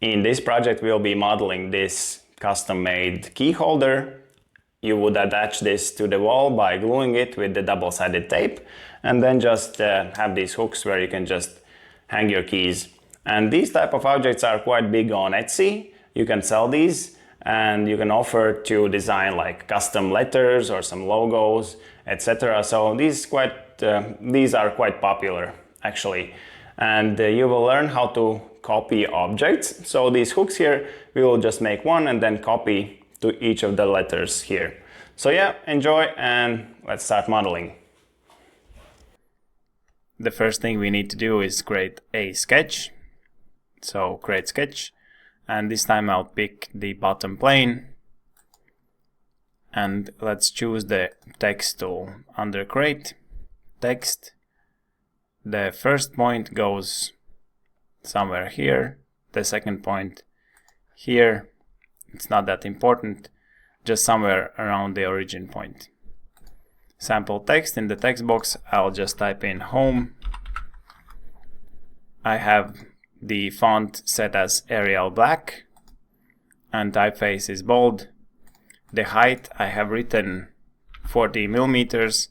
In this project, we'll be modeling this custom-made key holder. You would attach this to the wall by gluing it with the double-sided tape, and then just have these hooks where you can just hang your keys. And these type of objects are quite big on Etsy. You can sell these, and you can offer to design like custom letters or some logos, etc. So these are quite popular actually. And you will learn how to copy objects. So these hooks here, we will just make one and then copy to each of the letters here. So yeah, enjoy and let's start modeling. The first thing we need to do is create a sketch. So create sketch, and this time I'll pick the bottom plane, and let's choose the text tool. Under create, text, the first point goes somewhere here, the second point here. It's not that important, just somewhere around the origin point. Sample text, in the text box I'll just type in home. I have the font set as Arial black and typeface is bold. The height I have written 40 millimeters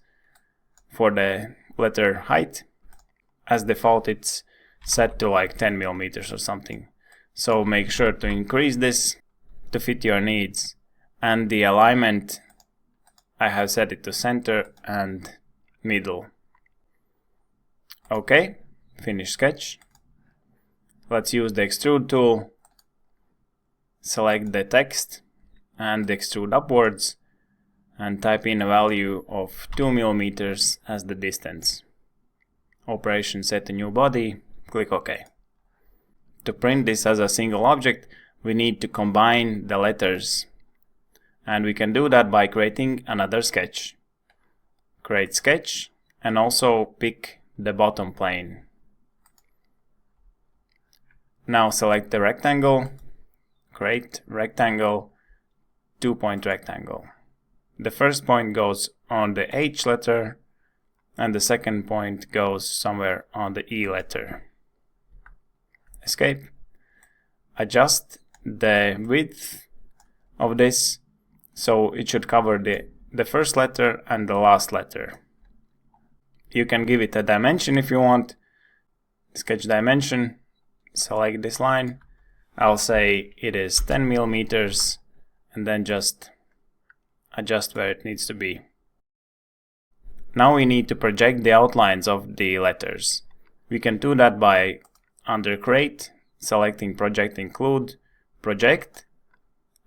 for the letter height. As default it's set to like 10 millimeters or something. So make sure to increase this to fit your needs. And the alignment I have set it to center and middle. Okay, finish sketch. Let's use the extrude tool, select the text and extrude upwards and type in a value of 2 millimeters as the distance. Operation set a new body, click OK. To print this as a single object, we need to combine the letters. And we can do that by creating another sketch. Create sketch and also pick the bottom plane. Now select the rectangle, create rectangle, 2-point rectangle. The first point goes on the H letter and the second point goes somewhere on the E letter. Escape. Adjust the width of this so it should cover the first letter and the last letter. You can give it a dimension if you want. Sketch dimension. Select this line. I'll say it is 10 millimeters and then just adjust where it needs to be. Now we need to project the outlines of the letters. We can do that by under create, selecting project include, project,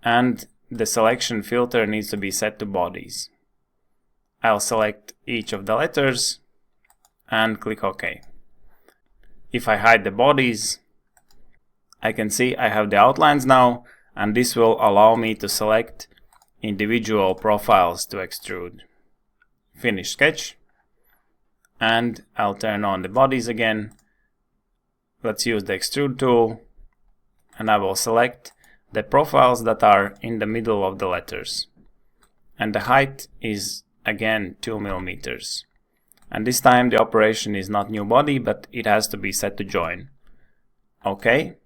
and the selection filter needs to be set to bodies. I'll select each of the letters and click OK. If I hide the bodies, I can see I have the outlines now, and this will allow me to select individual profiles to extrude. Finish sketch, and I'll turn on the bodies again. Let's use the extrude tool, and I will select the profiles that are in the middle of the letters. And the height is again 2 millimeters. And this time the operation is not new body, but it has to be set to join. OK.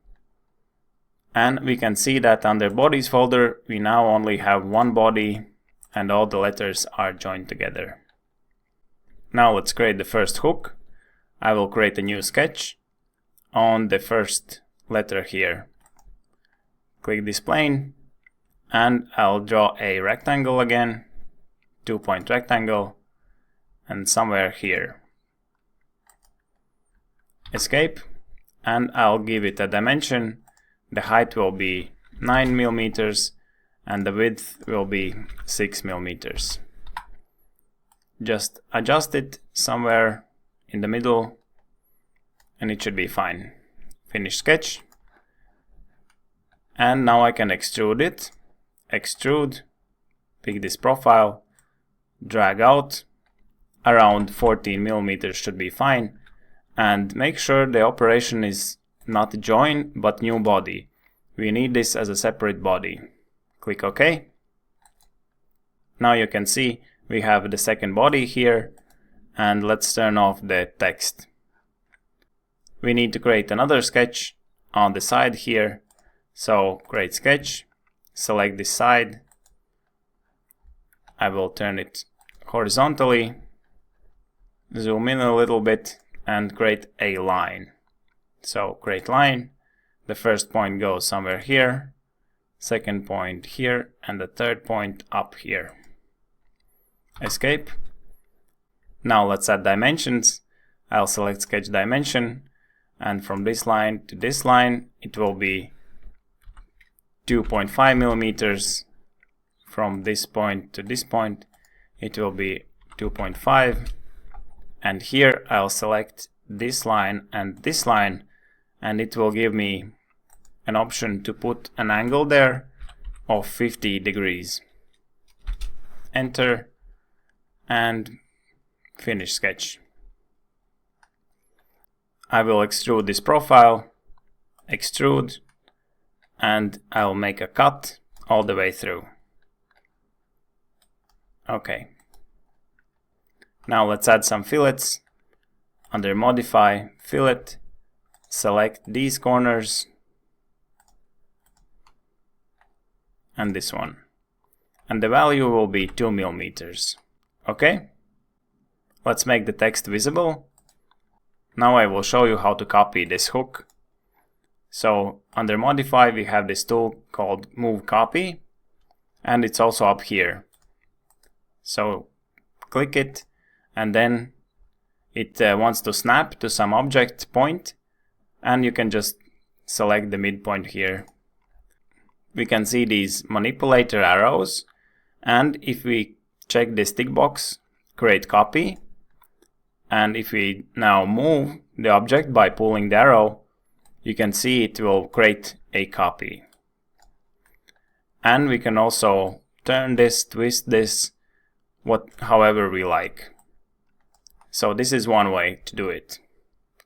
And we can see that under bodies folder we now only have one body and all the letters are joined together. Now let's create the first hook. I will create a new sketch on the first letter here. Click this plane and I'll draw a rectangle again, 2-point rectangle, and somewhere here. Escape, and I'll give it a dimension. The height will be 9 millimeters and the width will be 6 millimeters. Just adjust it somewhere in the middle and it should be fine. Finish sketch. And now I can extrude it. Extrude, pick this profile, drag out. Around 14 millimeters should be fine. And make sure the operation is not join but new body. We need this as a separate body. Click OK. Now you can see we have the second body here, and let's turn off the text. We need to create another sketch on the side here, So create sketch, select this side. I will turn it horizontally, zoom in a little bit and create a line. So create line. The first point goes somewhere here, second point here, and the third point up here. Escape. Now let's add dimensions. I'll select sketch dimension, and from this line to this line it will be 2.5 millimeters. From this point to this point it will be 2.5, and here I'll select this line, and it will give me an option to put an angle there of 50 degrees. Enter and finish sketch. I will extrude this profile, extrude, and I'll make a cut all the way through. Okay. Now let's add some fillets. Under modify, fillet, select these corners and this one. And the value will be 2 millimeters. Okay? Let's make the text visible. Now I will show you how to copy this hook. So under modify we have this tool called move copy, and it's also up here. So click it, and then it wants to snap to some object point, and you can just select the midpoint here. We can see these manipulator arrows, and if we check this tick box, create copy, and if we now move the object by pulling the arrow, you can see it will create a copy. And we can also turn this, twist this, however we like. So this is one way to do it.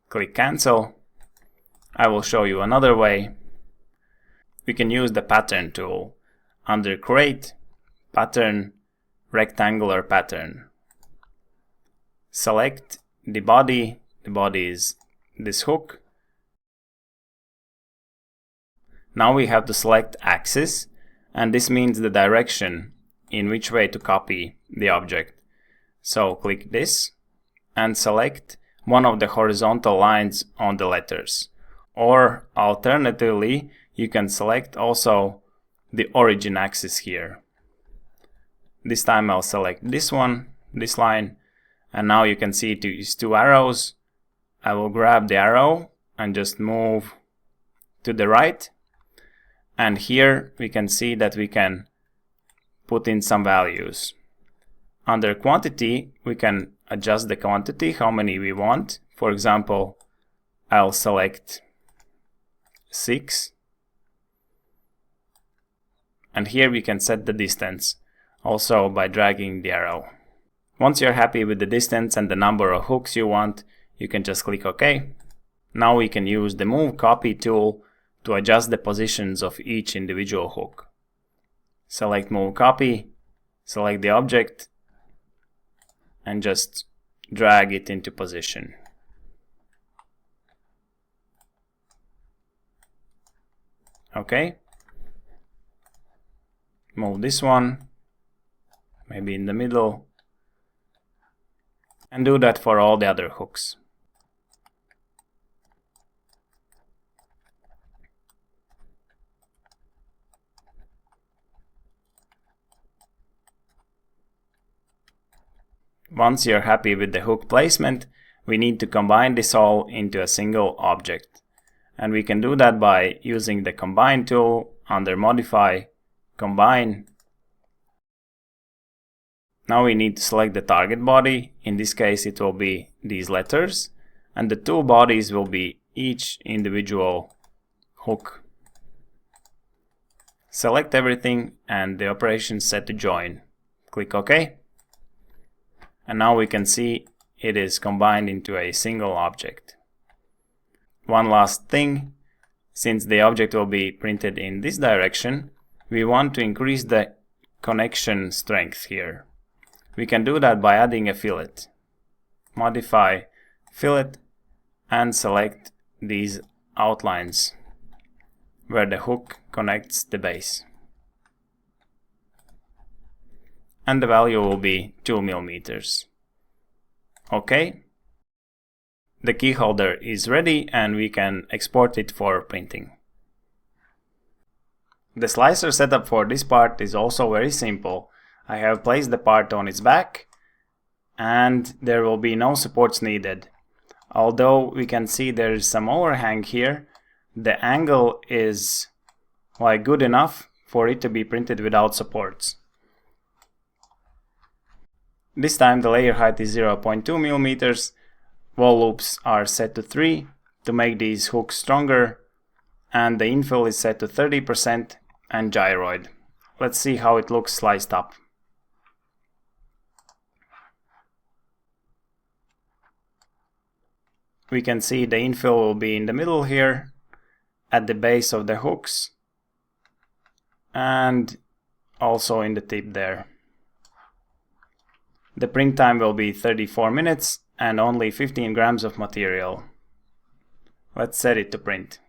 Click cancel. I will show you another way. We can use the pattern tool. Under create, pattern, rectangular pattern. Select the body is this hook. Now we have to select axis, and this means the direction in which way to copy the object. So click this and select one of the horizontal lines on the letters. Or alternatively, you can select also the origin axis here. This time I'll select this one, this line, and now you can see these two arrows. I will grab the arrow and just move to the right. And here we can see that we can put in some values. Under quantity, we can adjust the quantity, how many we want. For example, I'll select 6. And here we can set the distance, also by dragging the arrow. Once you're happy with the distance and the number of hooks you want, you can just click OK. Now we can use the Move Copy tool to adjust the positions of each individual hook. Select Move Copy, select the object, and just drag it into position. Okay. Move this one, maybe in the middle, and do that for all the other hooks. Once you're happy with the hook placement, we need to combine this all into a single object. And we can do that by using the Combine tool under Modify, Combine. Now we need to select the target body. In this case it will be these letters, and the two bodies will be each individual hook. Select everything and the operation is set to join. Click OK. And now we can see it is combined into a single object. One last thing, since the object will be printed in this direction, we want to increase the connection strength here. We can do that by adding a fillet. Modify, fillet, and select these outlines where the hook connects the base. And the value will be 2 mm. OK. The key holder is ready and we can export it for printing. The slicer setup for this part is also very simple. I have placed the part on its back and there will be no supports needed. Although we can see there is some overhang here, the angle is good enough for it to be printed without supports. This time the layer height is 0.2 mm. Wall loops are set to 3 to make these hooks stronger, and the infill is set to 30% and gyroid. Let's see how it looks sliced up. We can see the infill will be in the middle here, at the base of the hooks, and also in the tip there. The print time will be 34 minutes and only 15 grams of material. Let's set it to print.